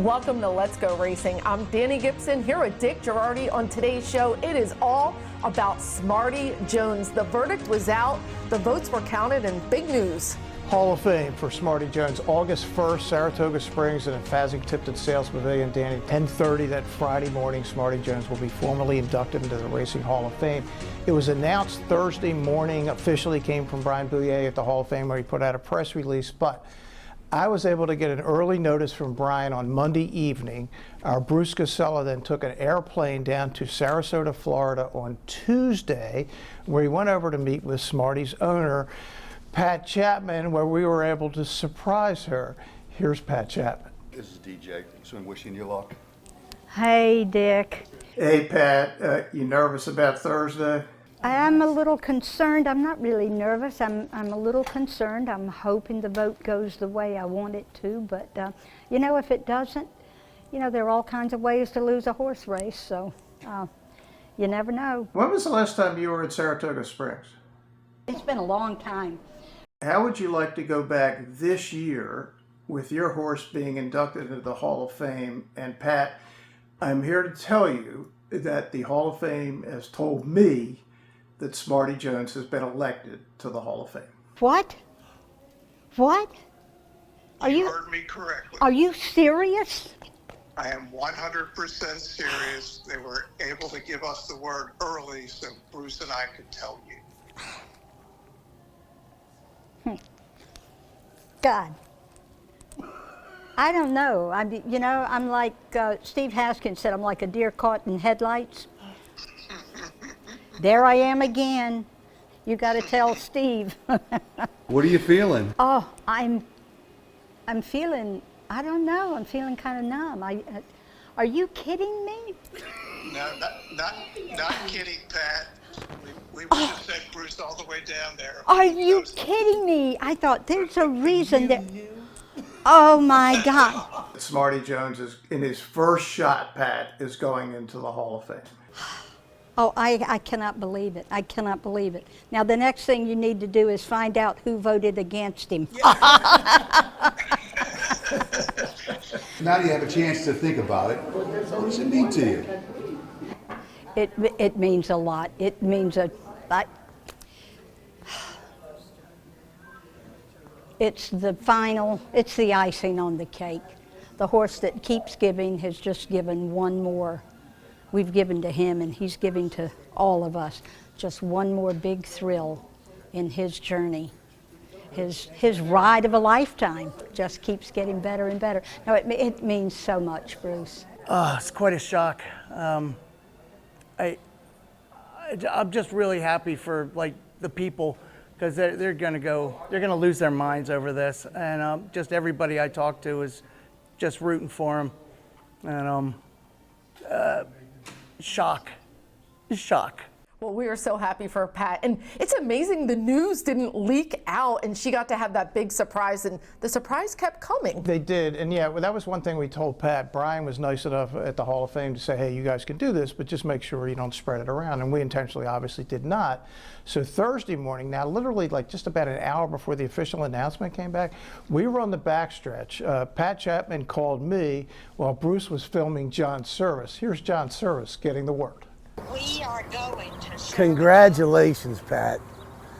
Welcome to Let's Go Racing. I'm Dani Gibson here with Dick Jerardi. On today's show, it is all about Smarty Jones. The verdict was out, the votes were counted, and big news. Hall of Fame for Smarty Jones, August 1st, Saratoga Springs in a Fasig-Tipton Sales Pavilion. Danny, 10:30 that Friday morning, Smarty Jones will be formally inducted into the Racing Hall of Fame. It was announced Thursday morning, officially came from Brian Bouye at the Hall of Fame where he put out a press release, but I was able to get an early notice from Brian on Monday evening. Our Bruce Casella then took an airplane down to Sarasota, Florida on Tuesday, where he went over to meet with Smarty's owner, Pat Chapman, where we were able to surprise her. Here's Pat Chapman. This is DJ, so I'm wishing you luck. Hey, Dick. Hey, Pat, you nervous about Thursday? I am a little concerned. I'm not really nervous. I'm a little concerned. I'm hoping the vote goes the way I want it to, but you know, if it doesn't, you know, there are all kinds of ways to lose a horse race, so you never know. When was the last time you were at Saratoga Springs? It's been a long time. How would you like to go back this year with your horse being inducted into the Hall of Fame? And Pat, I'm here to tell you that the Hall of Fame has told me that Smarty Jones has been elected to the Hall of Fame. What? What? You heard me correctly. Are you serious? I am 100% serious. They were able to give us the word early so Bruce and I could tell you. God. I don't know. You know, I'm like Steve Haskins said, I'm like a deer caught in headlights. There I am again. You got to tell Steve. What are you feeling? Oh, I'm feeling, I don't know, I'm feeling kind of numb. Are you kidding me? No, not kidding, Pat. We would have sent Bruce all the way down there. Are you kidding me? I thought there's a reason that, oh my God. Smarty Jones is in his first shot, Pat, is going into the Hall of Fame. Oh, I cannot believe it. I cannot believe it. Now, the next thing you need to do is find out who voted against him. Now you have a chance to think about it. What does it mean to you? It means a lot. It means it's the final, it's the icing on the cake. The horse that keeps giving has just given one more. We've given to him, and he's giving to all of us just one more big thrill in his journey. His ride of a lifetime just keeps getting better and better. No, it means so much, Bruce. It's quite a shock. I'm just really happy for the people, because they're gonna lose their minds over this, and just everybody I talk to is just rooting for him, and shock. Well, we are so happy for Pat, and it's amazing the news didn't leak out and she got to have that big surprise, and the surprise kept coming. They did, and yeah, well, that was one thing we told Pat. Brian was nice enough at the Hall of Fame to say, hey, you guys can do this, but just make sure you don't spread it around, and we intentionally obviously did not. So Thursday morning, now literally just about an hour before the official announcement came back, we were on the backstretch. Pat Chapman called me while Bruce was filming John Service. Here's John Service getting the word. We are going to... Congratulations, Pat.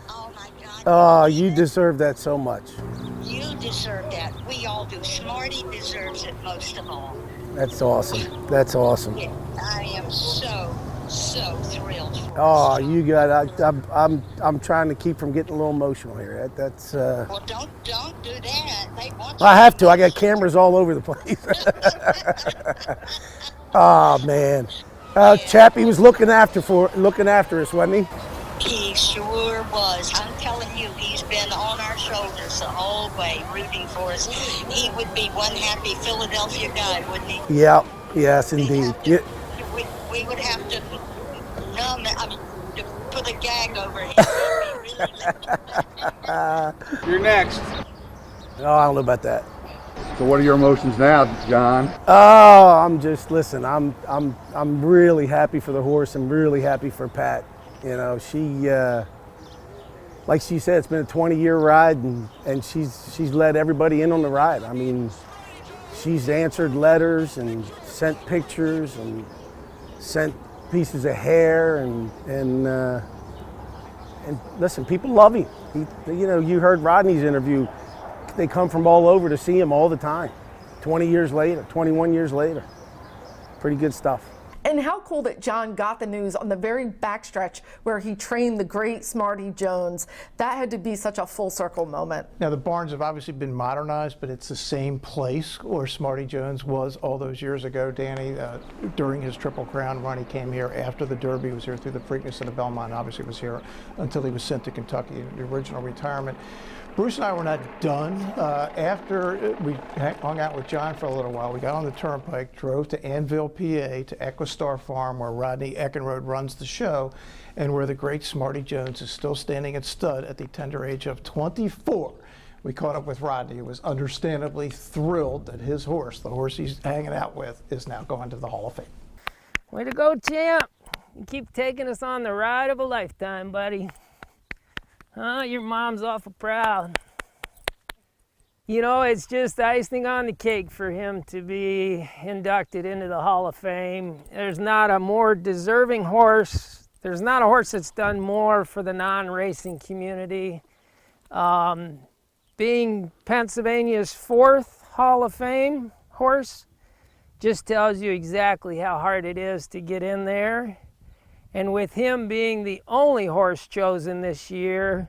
Oh, my God. Oh, you deserve that so much. You deserve that. We all do. Smarty deserves it most of all. That's awesome. That's awesome. Yeah, I am so thrilled for Oh, you got. I'm trying to keep from getting a little emotional here. That's. Well, don't do that. They want I have to. I got cameras all over the place. Oh man. Chappie was looking after us, wasn't he? He sure was. I'm telling you, he's been on our shoulders the whole way, rooting for us. He would be one happy Philadelphia guy, wouldn't he? Yeah. Yes, indeed. We would have to to put a gag over him. You're next. Oh, I don't know about that. So what are your emotions now, John? Oh, I'm really happy for the horse. I'm really happy for Pat. You know, she, like she said, it's been a 20-year ride, and she's led everybody in on the ride. I mean, she's answered letters and sent pictures and sent pieces of hair and listen, people love him. You heard Rodney's interview. They come from all over to see him all the time. 20 years later, 21 years later. Pretty good stuff. And how cool that John got the news on the very backstretch where he trained the great Smarty Jones. That had to be such a full circle moment. Now, the barns have obviously been modernized, but it's the same place where Smarty Jones was all those years ago, Danny. During his Triple Crown run, he came here after the Derby. He was here through the Preakness of the Belmont. Obviously was here until he was sent to Kentucky in the original retirement. Bruce and I were not done. After we hung out with John for a little while, we got on the turnpike, drove to Annville, PA, to Equistar Farm, where Rodney Eckenrode runs the show, and where the great Smarty Jones is still standing at stud at the tender age of 24. We caught up with Rodney, who was understandably thrilled that his horse, the horse he's hanging out with, is now going to the Hall of Fame. Way to go, champ. You keep taking us on the ride of a lifetime, buddy. Your mom's awful proud. It's just icing on the cake for him to be inducted into the Hall of Fame. There's not a more deserving horse. There's not a horse that's done more for the non-racing community. Being Pennsylvania's 4th Hall of Fame horse just tells you exactly how hard it is to get in there. And with him being the only horse chosen this year,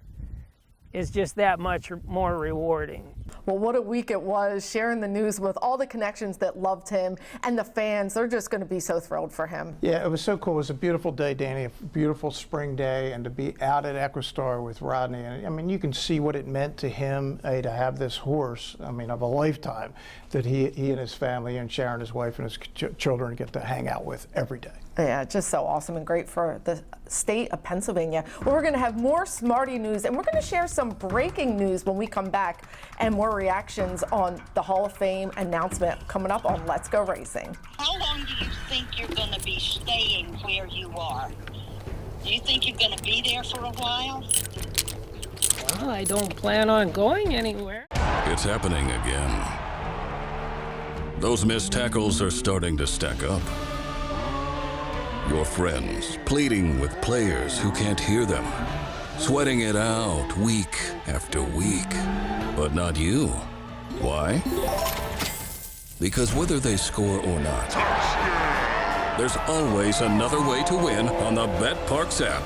it's just that much more rewarding. Well, what a week it was, sharing the news with all the connections that loved him, and the fans, they're just going to be so thrilled for him. Yeah, it was so cool. It was a beautiful day, Danny, a beautiful spring day, and to be out at Equistar with Rodney. And I mean, you can see what it meant to him to have this horse, of a lifetime, that he and his family and Sharon, his wife, and his children get to hang out with every day. Yeah, just so awesome and great for the state of Pennsylvania. Well, we're going to have more Smarty news, and we're going to share some breaking news when we come back, and more reactions on the Hall of Fame announcement coming up on Let's Go Racing. How long do you think you're going to be staying where you are? Do you think you're going to be there for a while? Well, I don't plan on going anywhere. It's happening again. Those missed tackles are starting to stack up. Your friends pleading with players who can't hear them, sweating it out week after week. But not you. Why? Because whether they score or not, there's always another way to win on the BetParx app.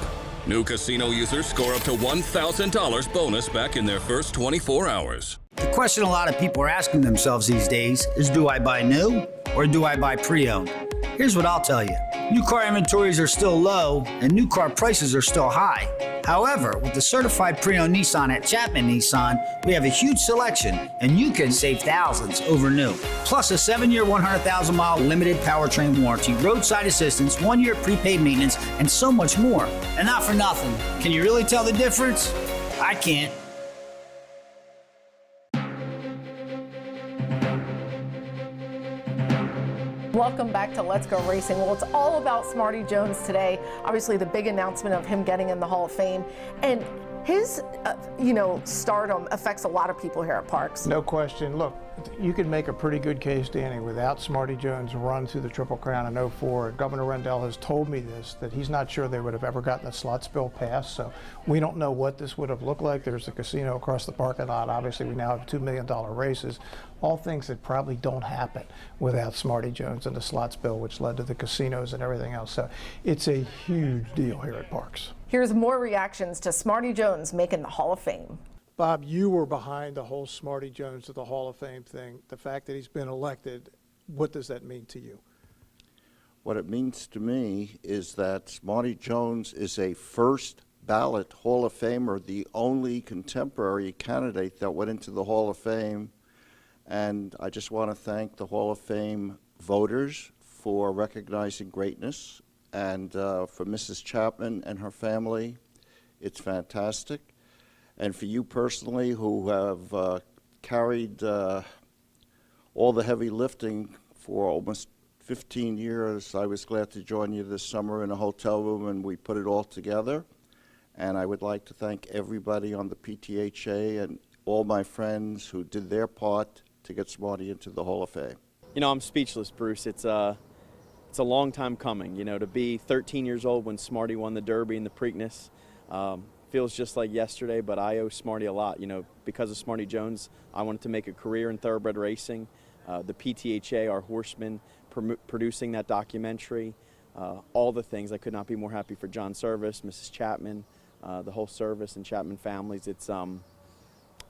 New casino users score up to $1,000 bonus back in their first 24 hours. The question a lot of people are asking themselves these days is, do I buy new or do I buy pre-owned? Here's what I'll tell you. New car inventories are still low and new car prices are still high. However, with the certified pre-owned Nissan at Chapman Nissan, we have a huge selection and you can save thousands over new. Plus a 7-year, 100,000-mile limited powertrain warranty, roadside assistance, 1-year prepaid maintenance, and so much more. And not for nothing. Can you really tell the difference? I can't. Welcome back to Let's Go Racing. Well, it's all about Smarty Jones today. Obviously, the big announcement of him getting in the Hall of Fame. And his, stardom affects a lot of people here at Parx. No question. Look, you could make a pretty good case, Danny, without Smarty Jones' run through the Triple Crown in '04. Governor Rendell has told me this, that he's not sure they would have ever gotten the slots bill passed. So we don't know what this would have looked like. There's a casino across the parking lot. Obviously, we now have $2 million races. All things that probably don't happen without Smarty Jones and the slots bill, which led to the casinos and everything else. So it's a huge deal here at Parx. Here's more reactions to Smarty Jones making the Hall of Fame. Bob, you were behind the whole Smarty Jones to the Hall of Fame thing. The fact that he's been elected, what does that mean to you? What it means to me is that Smarty Jones is a first ballot Hall of Famer, the only contemporary candidate that went into the Hall of Fame. And I just want to thank the Hall of Fame voters for recognizing greatness, and for Mrs. Chapman and her family, it's fantastic. And for you personally, who have carried all the heavy lifting for almost 15 years, I was glad to join you this summer in a hotel room and we put it all together. And I would like to thank everybody on the PTHA and all my friends who did their part to get Smarty into the Hall of Fame. You know, I'm speechless, Bruce. It's a long time coming. You know, to be 13 years old when Smarty won the Derby and the Preakness feels just like yesterday, but I owe Smarty a lot. You know, because of Smarty Jones, I wanted to make a career in thoroughbred racing. The PTHA, our horsemen, producing that documentary, all the things. I could not be more happy for John Service, Mrs. Chapman, the whole Service and Chapman families. It's,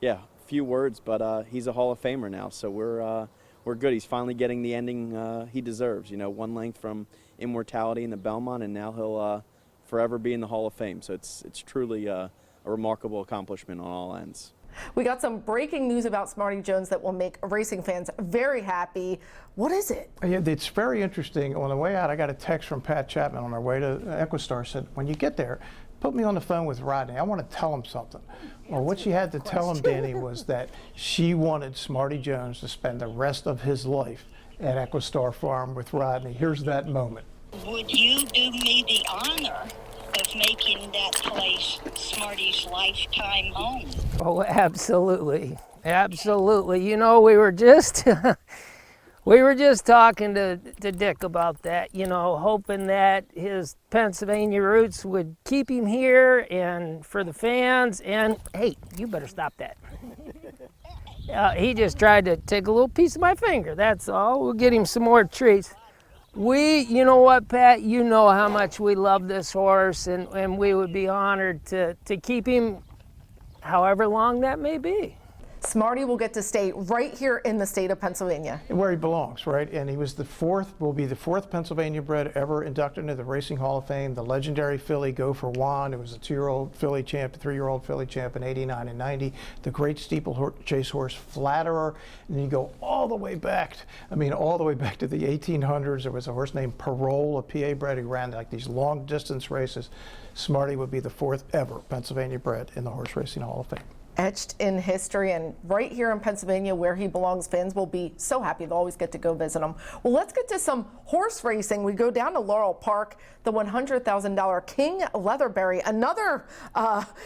yeah, few words, but he's a Hall of Famer now, so we're good. He's finally getting the ending he deserves. You know, one length from immortality in the Belmont, and now he'll forever be in the Hall of Fame. So it's truly a remarkable accomplishment on all ends. We got some breaking news about Smarty Jones that will make racing fans very happy. What is it? Yeah, it's very interesting. On the way out, I got a text from Pat Chapman on our way to Equistar. Said, when you get there, put me on the phone with Rodney. I want to tell him something. Well, what she had to tell him, Danny, was that she wanted Smarty Jones to spend the rest of his life at Equistar Farm with Rodney. Here's that moment. Would you do me the honor of making that place Smarty's lifetime home? Oh, absolutely. Absolutely. You know, we were just talking to Dick about that, you know, hoping that his Pennsylvania roots would keep him here and for the fans. And hey, you better stop that. He just tried to take a little piece of my finger. That's all. We'll get him some more treats. You know what, Pat? You know how much we love this horse, and we would be honored to keep him however long that may be. Smarty will get to stay right here in the state of Pennsylvania. Where he belongs, right? And he was will be the fourth Pennsylvania bred ever inducted into the Racing Hall of Fame. The legendary filly Gopher Wand, who was a 2-year-old filly champ, 3-year-old filly champ in 89 and 90. The great steeplechase horse Flatterer. And then you go all the way back, all the way back to the 1800s. There was a horse named Parole, a PA bred who ran like these long distance races. Smarty would be the fourth ever Pennsylvania bred in the Horse Racing Hall of Fame. Etched in history, and right here in Pennsylvania where he belongs, fans will be so happy. They'll always get to go visit him. Well, let's get to some horse racing. We go down to Laurel Park, the $100,000 King Leatherberry, another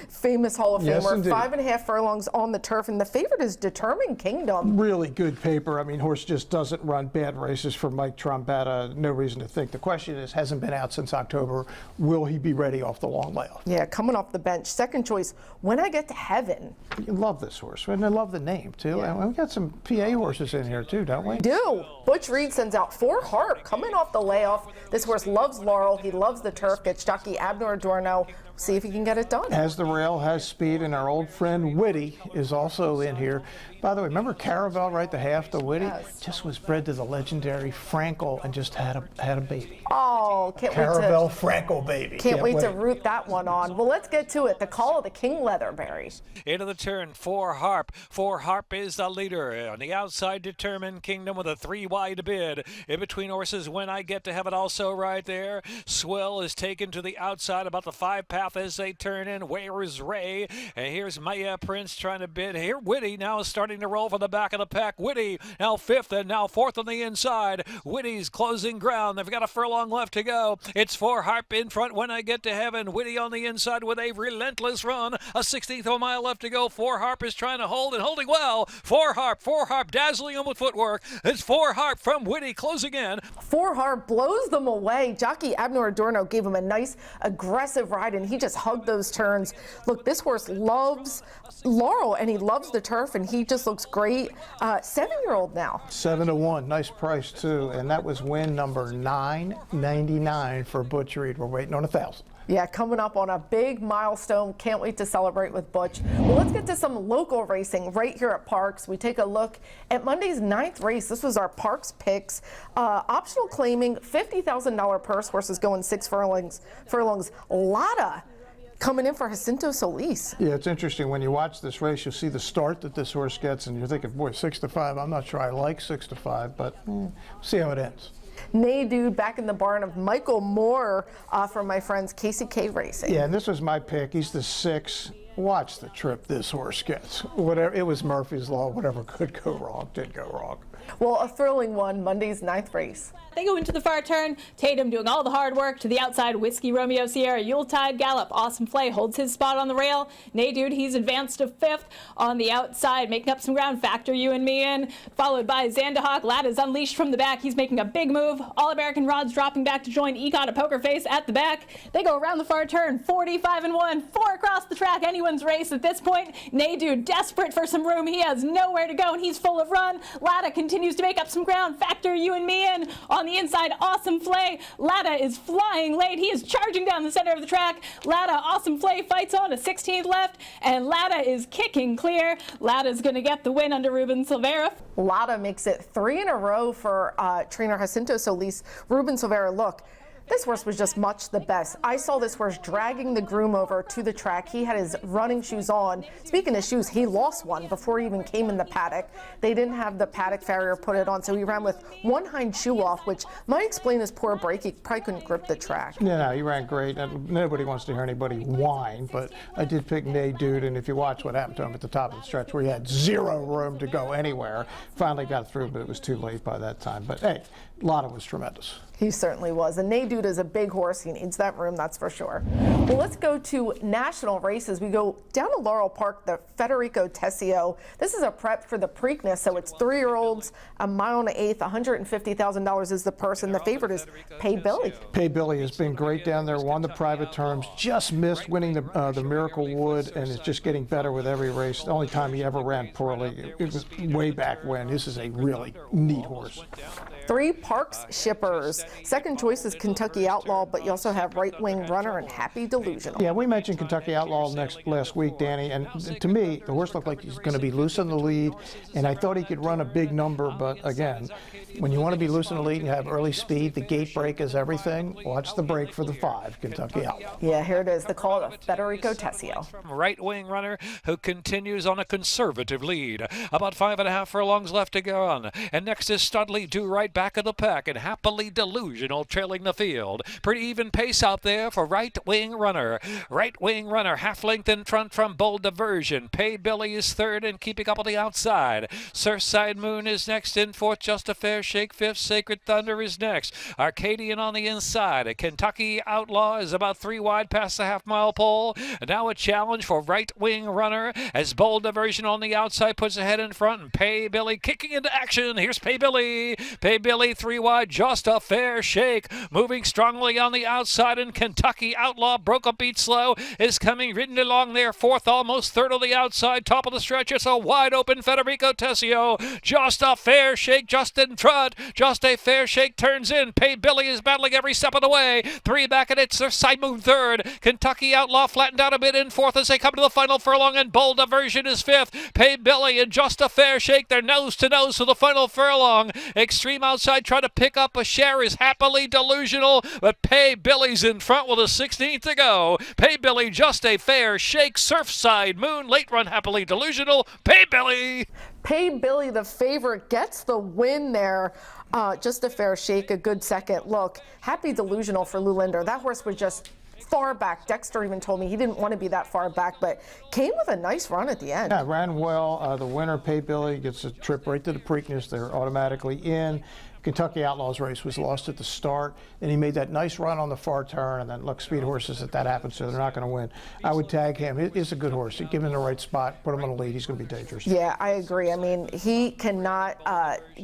famous Hall of Famer. Yes, indeed. 5.5 furlongs on the turf, and the favorite is Determined Kingdom. Really good paper. Horse just doesn't run bad races for Mike Trombetta. No reason to think. The question is, hasn't been out since October. Will he be ready off the long layoff? Yeah, coming off the bench. Second choice, When I Get to Heaven. You love this horse, and I love the name too. Yeah. And we got some PA horses in here too, don't we? We do. Butch Reed sends out 4 Harp coming off the layoff. This horse loves Laurel. He loves the turf. Gets jockey Abner Adorno. See if he can get it done. Has the rail, has speed, and our old friend Whitty is also in here. By the way, remember Caravel, right? The half, the Whitty? Yes. Just was bred to the legendary Frankel and just had a baby. Oh, can't Caravel wait to Frankel baby. Can't wait to root that one on. Well, let's get to it. The Call of the King Leatherberry. Into the turn, 4 Harp. 4 Harp is the leader. On the outside, Determined Kingdom with a 3-wide bid. In between horses, When I Get to Heaven also right there. Swell is taken to the outside about the 5 path as they turn in. Where is Ray? And here's Maya Prince trying to bid. Here, Whitty now is starting to roll for the back of the pack. Whitty now 5th and now 4th on the inside. Whitty's closing ground. They've got a furlong left to go. It's 4 Harp in front. When I Get to Heaven. Whitty on the inside with a relentless run. A 16th of a mile left to go. 4 Harp is trying to hold and holding well. 4 Harp dazzling him with footwork. It's 4 Harp from Whitty closing in. 4 Harp blows them away. Jockey Abner Adorno gave him a nice aggressive ride, and he just hugged those turns. Look, this horse loves Laurel, and he loves the turf, and he just looks great. 7-year-old now. 7-1, nice price too, and that was win number 999 for Butch Reed. We're waiting on 1,000. Yeah, coming up on a big milestone. Can't wait to celebrate with Butch. Well, let's get to some local racing right here at Parx. We take a look at Monday's 9th race. This was our Parx picks. Optional claiming $50,000 purse. Horses going 6 furlongs. Lotta coming in for Jacinto Solis. Yeah, it's interesting. When you watch this race, you'll see the start that this horse gets, and you're thinking, boy, 6-5. I'm not sure I like 6-5, but we'll see how it ends. Nay Dude back in the barn of Michael Moore from my friends KCK Racing. Yeah, and this was my pick. He's the 6. Watch the trip this horse gets. Whatever, it was Murphy's Law. Whatever could go wrong did go wrong. Well, a thrilling one, Monday's 9th race. They go into the far turn. Tatum doing all the hard work to the outside. Whiskey Romeo Sierra, Yuletide Gallop. Awesome Flay holds his spot on the rail. Nay Dude, he's advanced to 5th on the outside, making up some ground. Factor You and Me in. Followed by Zandahawk. Lad is unleashed from the back. He's making a big move. All American Rod's dropping back to join Econ, a poker face at the back. They go around the far turn. 45-1. 4 across the track. Anyone's race at this point. Nay Dude desperate for some room. He has nowhere to go and he's full of run. Lada continues to make up some ground. Factor You and Me in. On the inside, Awesome Flay. Lada is flying late. He is charging down the center of the track. Lada, Awesome Flay fights on a 16th left, and Lada is kicking clear. Lada's going to get the win under Ruben Silvera. Lada makes it 3 in a row for trainer Jacinto Solis. Ruben Silvera, look. This horse was just much the best. I saw this horse dragging the groom over to the track. He had his running shoes on. Speaking of shoes, he lost one before he even came in the paddock. They didn't have the paddock farrier put it on, so he ran with one hind shoe off, which might explain his poor break. He probably couldn't grip the track. Yeah, no, he ran great. Nobody wants to hear anybody whine, but I did pick Nay Dude, and if you watch what happened to him at the top of the stretch where he had zero room to go anywhere, finally got through, but it was too late by that time. But hey, Lada was tremendous. He certainly was. And Nay Dude is a big horse. He needs that room, that's for sure. Well, let's go to national races. We go down to Laurel Park, the Federico Tessio. This is a prep for the Preakness, so it's 3-year-olds, a mile and an eighth, $150,000 is the purse, and the favorite is Pay Billy. Pay Billy has been great down there, won the private terms, just missed winning the Miracle Wood, and is just getting better with every race. The only time he ever ran poorly, it was way back when. This is a really neat horse. 3 Parx shippers. Second choice is Kentucky Outlaw, but you also have Right Wing Runner and Happy Delusional. Yeah, we mentioned Kentucky Outlaw last week, Danny, and to me, the horse looked like he's going to be loose in the lead, and I thought he could run a big number, but again, when you want to be loose in the lead and you have early speed, the gate break is everything. Watch the break for the 5, Kentucky Outlaw. Yeah, here it is, the call of Federico Tessio. Right Wing Runner, who continues on a conservative lead. About 5.5 furlongs left to go on. And next is Studley, due right back of the pack, and Happily Delusional trailing the field. Pretty even pace out there for Right Wing Runner. Right Wing Runner, half length in front from Bold Diversion. Pay Billy is 3rd and keeping up on the outside. Surfside Moon is next in 4th. Just a Fair Shake 5th. Sacred Thunder is next. Arcadian on the inside. A Kentucky Outlaw is about 3 wide past the half-mile pole. And now a challenge for Right Wing Runner as Bold Diversion on the outside puts ahead in front, and Pay Billy kicking into action. Here's Pay Billy. Pay Billy 3 wide. Just a Fair Shake moving strongly on the outside, and Kentucky Outlaw broke a beat slow is coming ridden along there 4th, almost 3rd on the outside, top of the stretch. It's a wide open Federico Tessio. Just a Fair Shake just in front. Just a Fair Shake turns in. Pay Billy is battling every step of the way. 3 back at it. Side Moon 3rd. Kentucky Outlaw flattened out a bit in 4th as they come to the final furlong, and Bold Diversion is 5th. Pay Billy and Just a Fair Shake, they're nose to nose for the final furlong. Extreme outside trying to pick up a share is Happily Delusional, but Pay Billy's in front with a 16th to go. Pay Billy, Just a Fair Shake, Surfside Moon, late run Happily Delusional. Pay Billy. Pay Billy, the favorite, gets the win there. Just a Fair Shake, a good second look. Happy Delusional for Lou Linder. That horse was just far back. Dexter even told me he didn't want to be that far back, but came with a nice run at the end. Yeah, ran well. The winner, Pay Billy, gets a trip right to the Preakness. They're automatically in. Kentucky Outlaws race was lost at the start, and he made that nice run on the far turn, and then look, speed horses that happens, so they're not going to win. I would tag him. He's a good horse. You give him the right spot, put him on the lead, he's going to be dangerous. Yeah, I agree. I mean, he cannot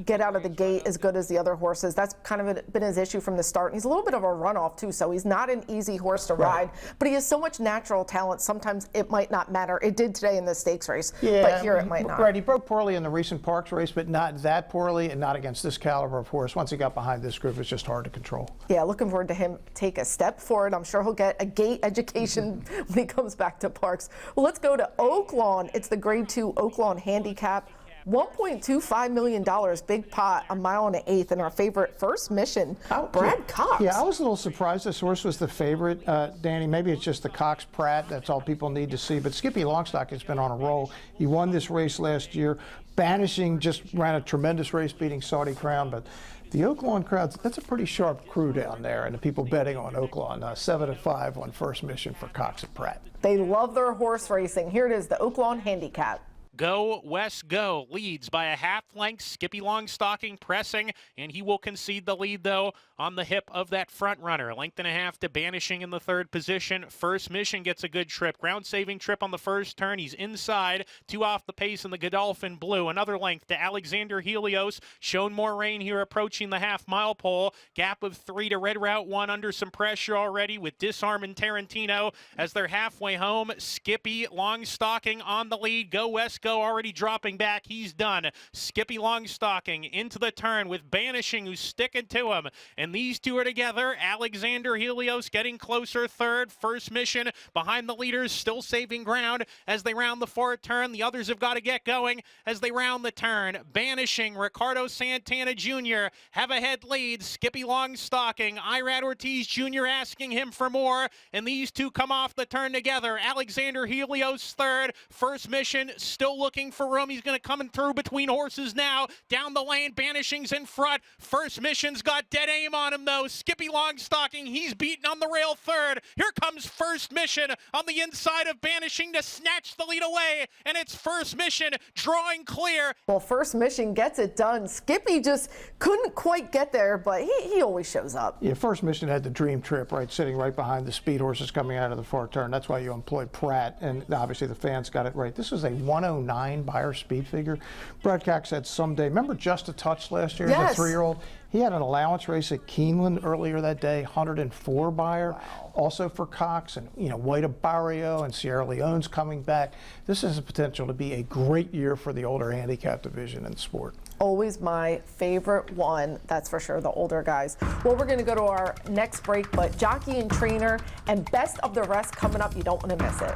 get out of the gate as good as the other horses. That's kind of been his issue from the start. And he's a little bit of a runoff too, so he's not an easy horse to ride, but he has so much natural talent. Sometimes it might not matter. It did today in the stakes race, but here it might not. Right, he broke poorly in the recent Parx race, but not that poorly and not against this caliber of horse. Once he got behind this group, it's just hard to control. Yeah, looking forward to him take a step forward. I'm sure he'll get a gate education when he comes back to Parx. Well, let's go to Oaklawn. It's the Grade 2 Oaklawn Handicap. $1.25 million, big pot, a mile and an eighth, and our favorite First Mission, Brad Cox. Yeah, I was a little surprised this horse was the favorite, Danny. Maybe it's just the Cox Pratt. That's all people need to see. But Skippy Longstock has been on a roll. He won this race last year. Banishing just ran a tremendous race, beating Saudi Crown. But the Oaklawn crowd, that's a pretty sharp crew down there, and the people betting on Oaklawn, 7-5 on First Mission for Cox and Pratt. They love their horse racing. Here it is, the Oaklawn Handicap. Go, West, go. Leads by a half length. Skippy Longstocking pressing, and he will concede the lead, though, on the hip of that front runner. Length and a half to Banishing in the third position. First Mission gets a good trip. Ground-saving trip on the first turn. He's inside. 2 off the pace in the Godolphin Blue. Another length to Alexander Helios. Shown more rain here approaching the half-mile pole. Gap of 3 to Red Route 1 under some pressure already with Disarm and Tarantino as they're halfway home. Skippy Longstocking on the lead. Go, West, go. Already dropping back. He's done. Skippy Longstocking into the turn with Banishing, who's sticking to him. And these two are together. Alexander Helios getting closer third. First Mission behind the leaders, still saving ground as they round the fourth turn. The others have got to get going as they round the turn. Banishing, Ricardo Santana Jr. have a head lead. Skippy Longstocking, Irad Ortiz Jr. asking him for more. And these two come off the turn together. Alexander Helios third. First Mission still looking for room. He's going to come through between horses now. Down the lane, Banishing's in front. First Mission's got dead aim on him, though. Skippy Longstocking, he's beaten on the rail third. Here comes First Mission on the inside of Banishing to snatch the lead away, and it's First Mission drawing clear. Well, First Mission gets it done. Skippy just couldn't quite get there, but he always shows up. Yeah, First Mission had the dream trip, right, sitting right behind the speed horses coming out of the far turn. That's why you employ Pratt, and obviously the fans got it right. This is a 109 buyer speed figure. Brad Cox said someday, remember Just a Touch last year, yes, the 3-year-old? He had an allowance race at Keeneland earlier that day, 104 buyer. Wow. Also for Cox, and White of Barrio and Sierra Leone's coming back. This has the potential to be a great year for the older handicap division in sport. Always my favorite one, that's for sure, the older guys. Well, we're going to go to our next break, but jockey and trainer and best of the rest coming up. You don't want to miss it.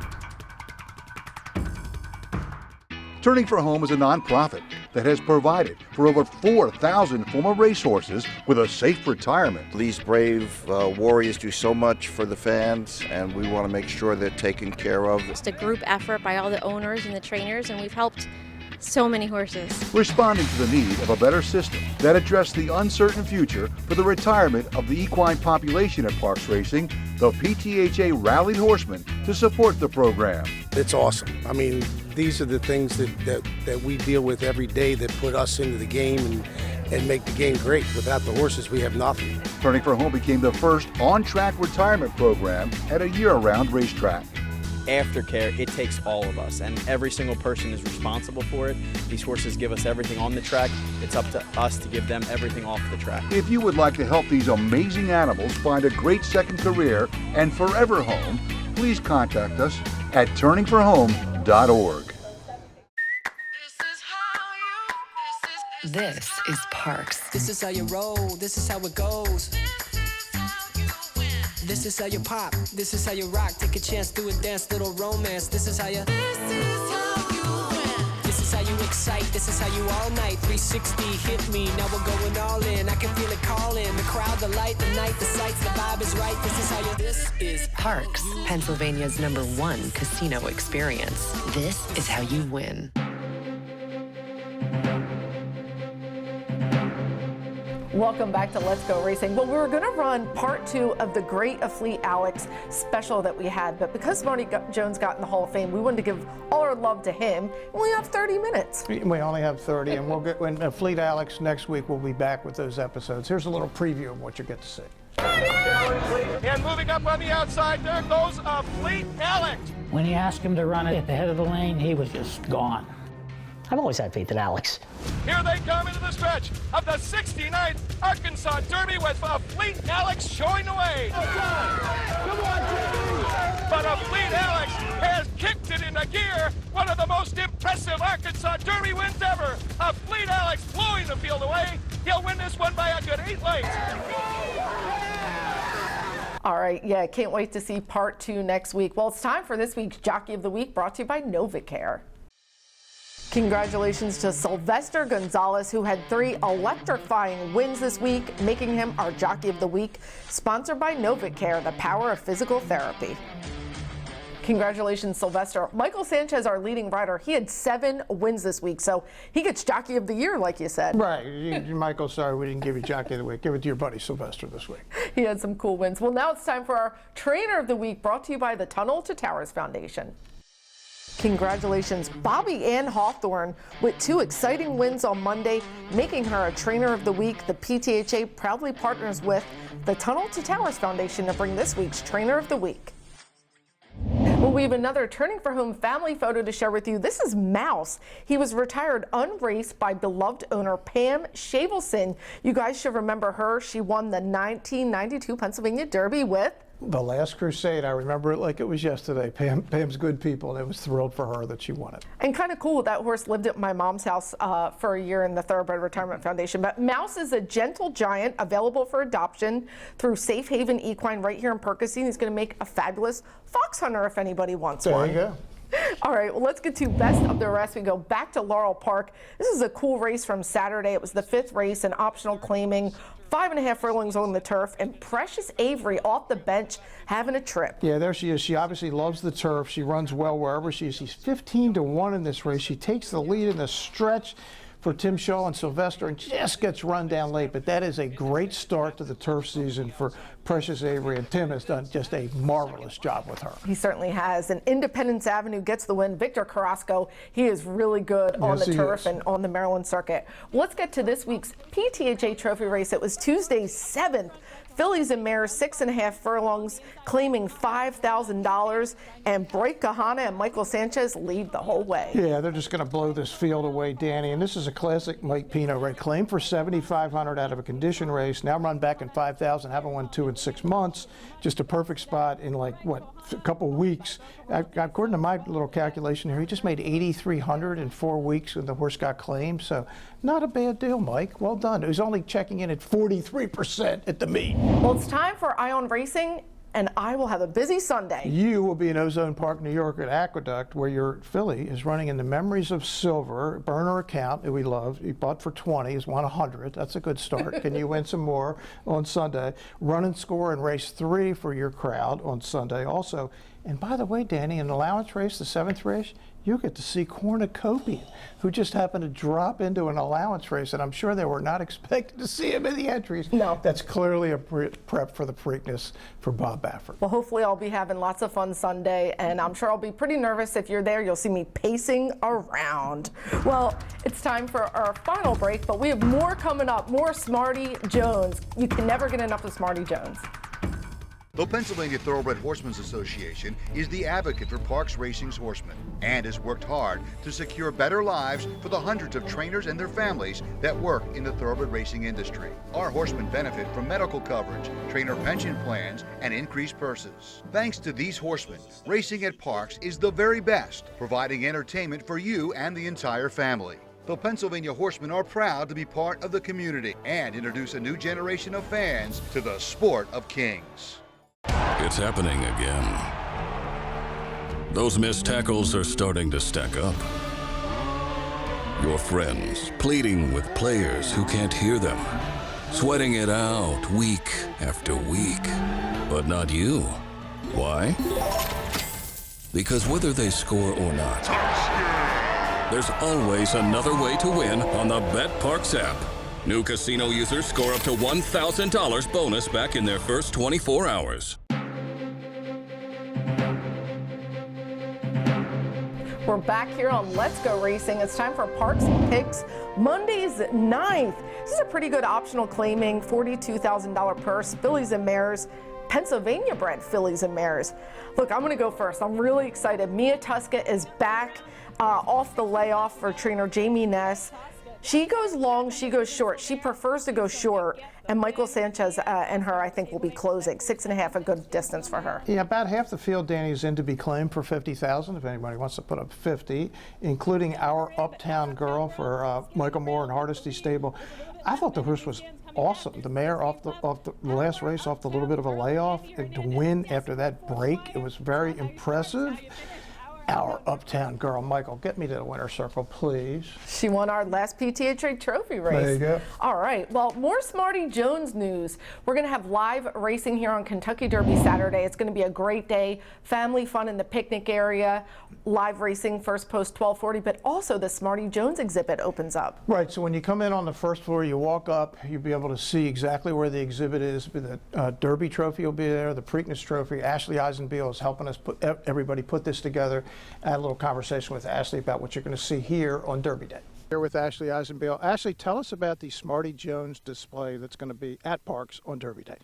Turning for Home is a nonprofit that has provided for over 4,000 former racehorses with a safe retirement. These brave warriors do so much for the fans, and we want to make sure they're taken care of. It's a group effort by all the owners and the trainers, and we've helped so many horses. Responding to the need of a better system that addressed the uncertain future for the retirement of the equine population at Parx Racing, the PTHA rallied horsemen to support the program. It's awesome. I mean, these are the things that we deal with every day that put us into the game and make the game great. Without the horses, we have nothing. Turning for Home became the first on-track retirement program at a year-round racetrack. Aftercare, it takes all of us, and every single person is responsible for it. These horses give us everything on the track. It's up to us to give them everything off the track. If you would like to help these amazing animals find a great second career and forever home, please contact us at turningforhome.org. This is Parx. This is how you roll, this is how it goes. This is how you pop, this is how you rock. Take a chance, do a dance, little romance. This is how you. This is how you win. This is how you excite, this is how you all night. 360 hit me, now we're going all in. I can feel it calling, the crowd, the light, the night, the sights, the vibe is right. This is how you. This is Parx, Pennsylvania's #1 casino experience. This is how you win. Welcome back to Let's Go Racing. Well, we were going to run part 2 of the Great Afleet Alex special that we had, but because Smarty Jones got in the Hall of Fame, we wanted to give all our love to him. We only have 30 minutes. We only have 30, and we'll get when Afleet Alex next week. We'll be back with those episodes. Here's a little preview of what you get to see. And moving up on the outside, there goes Afleet Alex. When you asked him to run it at the head of the lane, he was just gone. I've always had faith in Alex. Here they come into the stretch of the 69th Arkansas Derby with Afleet Alex showing the way. Come on, Jimmy! But Afleet Alex has kicked it into gear. One of the most impressive Arkansas Derby wins ever. Afleet Alex blowing the field away. He'll win this one by a good 8 lengths. All right, yeah, can't wait to see part 2 next week. Well, it's time for this week's Jockey of the Week, brought to you by NovaCare. Congratulations to Sylvester Gonzalez, who had 3 electrifying wins this week, making him our Jockey of the Week, sponsored by NovaCare, the power of physical therapy. Congratulations, Sylvester. Michael Sanchez, our leading rider, he had 7 wins this week, so he gets Jockey of the Year, like you said. Right. Michael, sorry we didn't give you Jockey of the Week. Give it to your buddy Sylvester this week. He had some cool wins. Well, now it's time for our Trainer of the Week, brought to you by the Tunnel to Towers Foundation. Congratulations, Bobby Ann Hawthorne, with 2 exciting wins on Monday, making her a Trainer of the Week. The PTHA proudly partners with the Tunnel to Towers Foundation to bring this week's Trainer of the Week. Well, we have another Turning for Home family photo to share with you. This is Mouse. He was retired unraced by beloved owner Pam Shavelson. You guys should remember her. She won the 1992 Pennsylvania Derby with The Last Crusade. I remember it like it was yesterday. Pam's good people, and I was thrilled for her that she won it. And kind of cool, that horse lived at my mom's house for a year in the Thoroughbred Retirement Foundation. But Mouse is a gentle giant available for adoption through Safe Haven Equine right here in Percy. He's going to make a fabulous fox hunter if anybody wants one. There you go. All right, well, let's get to best of the rest. We go back to Laurel Park. This is a cool race from Saturday. It was the 5th race, an optional claiming, 5.5 furlongs on the turf, and Precious Avery off the bench having a trip. Yeah, there she is. She obviously loves the turf. She runs well wherever she is. She's 15-1 in this race. She takes the lead in the stretch for Tim Shaw and Sylvester and just gets run down late. But that is a great start to the turf season for Precious Avery, and Tim has done just a marvelous job with her. He certainly has. And Independence Avenue gets the win. Victor Carrasco, he is really good on the turf and on the Maryland circuit. Let's get to this week's PTHA Trophy race. It was Tuesday's 7th. Fillies and Mares, 6.5 furlongs, claiming $5,000, and Bright Kahana and Michael Sanchez lead the whole way. Yeah, they're just going to blow this field away, Danny. And this is a classic Mike Pino race. Claimed for $7,500 out of a condition race. Now run back in $5,000. Haven't won 2 in 6 months. Just a perfect spot in a couple weeks. According to my little calculation here, he just made $8,300 in 4 weeks when the horse got claimed. So not a bad deal, Mike. Well done. He was only checking in at 43% at the meet. Well, it's time for Eye on Racing, and I will have a busy Sunday. You will be in Ozone Park, New York at Aqueduct, where your filly is running in the Memories of Silver burner account that we love. You bought for 20, he's won 100. That's a good start. Can you win some more on Sunday? Run and score in race 3 for your crowd on Sunday also. And by the way, Danny, in the allowance race, the 7th race, you get to see Cornucopian, who just happened to drop into an allowance race, and I'm sure they were not expected to see him in the entries. No. That's clearly a prep for the Preakness for Bob Baffert. Well, hopefully I'll be having lots of fun Sunday, and I'm sure I'll be pretty nervous. If you're there, you'll see me pacing around. Well, it's time for our final break, but we have more coming up, more Smarty Jones. You can never get enough of Smarty Jones. The Pennsylvania Thoroughbred Horsemen's Association is the advocate for Parx Racing's horsemen and has worked hard to secure better lives for the hundreds of trainers and their families that work in the thoroughbred racing industry. Our horsemen benefit from medical coverage, trainer pension plans, and increased purses. Thanks to these horsemen, racing at Parx is the very best, providing entertainment for you and the entire family. The Pennsylvania Horsemen are proud to be part of the community and introduce a new generation of fans to the sport of kings. It's happening again. Those missed tackles are starting to stack up. Your friends pleading with players who can't hear them, sweating it out week after week. But not you. Why? Because whether they score or not, there's always another way to win on the BetParx app. New casino users score up to $1,000 bonus back in their first 24 hours. We're back here on Let's Go Racing. It's time for Parx Picks, Monday's 9th. This is a pretty good optional claiming, $42,000 purse, fillies and mares, Pennsylvania bred fillies and mares. Look, I'm going to go first. I'm really excited. Mia Tuska is back off the layoff for trainer Jamie Ness. She goes long, she goes short. She prefers to go short, and Michael Sanchez and her, I think, will be closing. 6.5, a good distance for her. Yeah, about half the field, Danny, is in to be claimed for $50,000, if anybody wants to put up 50, including our Uptown Girl for Michael Moore and Hardesty Stable. I thought the horse was awesome. The mare off the last race, off the little bit of a layoff, and to win after that break, it was very impressive. our uptown girl. Michael, get me to the winner's circle, please. She won our last PTA Trophy race. There you go. All right, well, more Smarty Jones news. We're going to have live racing here on Kentucky Derby Saturday. It's going to be a great day, family fun in the picnic area, live racing first post 12:40, but also the Smarty Jones exhibit opens up. Right, so when you come in on the first floor, you walk up, you'll be able to see exactly where the exhibit is. The Derby Trophy will be there, the Preakness Trophy. Ashley Eisenbiel is helping us everybody put this together. I had a little conversation with Ashley about what you're going to see here on Derby Day. Here with Ashley Eisenbiel. Ashley, tell us about the Smarty Jones display that's going to be at Parx on Derby Day.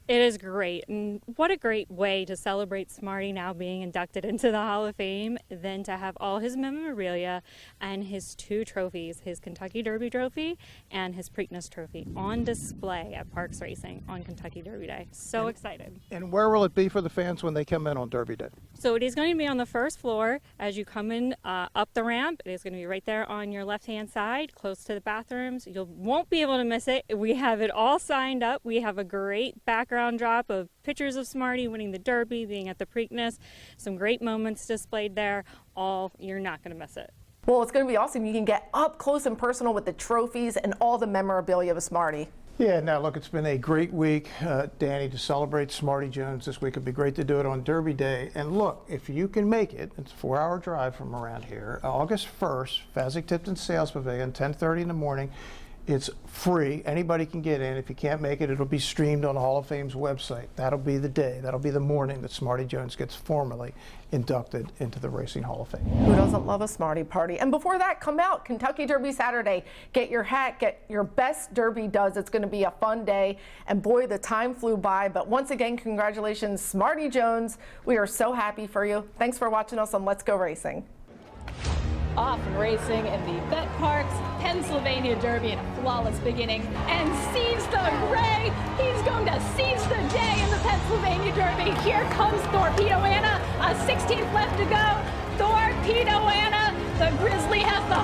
It is great, and what a great way to celebrate Smarty now being inducted into the Hall of Fame than to have all his memorabilia and his 2 trophies, his Kentucky Derby Trophy and his Preakness Trophy, on display at Parx Racing on Kentucky Derby Day. So excited. And where will it be for the fans when they come in on Derby Day? So it is going to be on the first floor as you come in up the ramp. It is going to be right there on your left-hand side, close to the bathrooms. You won't be able to miss it. We have it all signed up. We have a great background drop of pictures of Smarty winning the Derby, being at the Preakness, some great moments displayed there. You're not going to miss it. Well, it's going to be awesome. You can get up close and personal with the trophies and all the memorabilia of Smarty. Yeah, now look, it's been a great week, Dani, to celebrate Smarty Jones this week. It'd be great to do it on Derby Day. And look, if you can make it, it's a 4-hour drive from around here, August 1st, Fasig-Tipton Sales Pavilion, 10:30 in the morning. It's free. Anybody can get in. If you can't make it, it'll be streamed on the Hall of Fame's website. That'll be the day. That'll be the morning that Smarty Jones gets formally inducted into the Racing Hall of Fame. Who doesn't love a Smarty party? And before that, come out, Kentucky Derby Saturday. Get your hat, get your best Derby does. It's going to be a fun day. And boy, the time flew by. But once again, congratulations, Smarty Jones. We are so happy for you. Thanks for watching us on Let's Go Racing. Off and racing in the Bet Parx Pennsylvania Derby in a flawless beginning, and seize the gray. He's going to seize the day in the Pennsylvania Derby. Here comes Torpedo Anna, a 16th left to go. Torpedo Anna, the Grizzly has the